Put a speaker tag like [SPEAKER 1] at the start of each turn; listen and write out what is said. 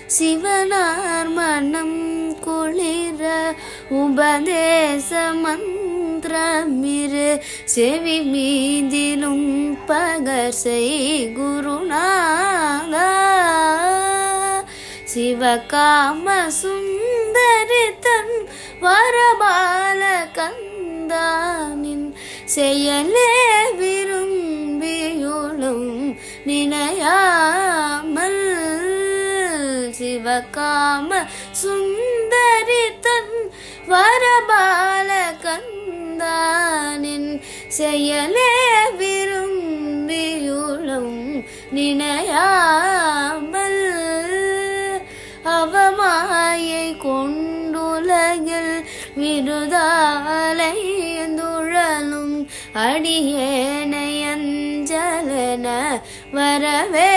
[SPEAKER 1] சிவனார் மனம் குளிர உபதேச மந்திரமிரு செவி மீதிலும் பகர்சை குருநாதா சிவகாம சுந்தரித்தன் வரபால கந்தானின் செயலே விரும்பியுளும் நினையாமல் சிவகாம சுந்தரித்தன் வரபால கந்தானின் செயலே விரும்பியுளும் நினையாமல் அவமாயை கொண்டுலகில் விருதாலைந்துழலும் அடியேனை அஞ்சலன வரவே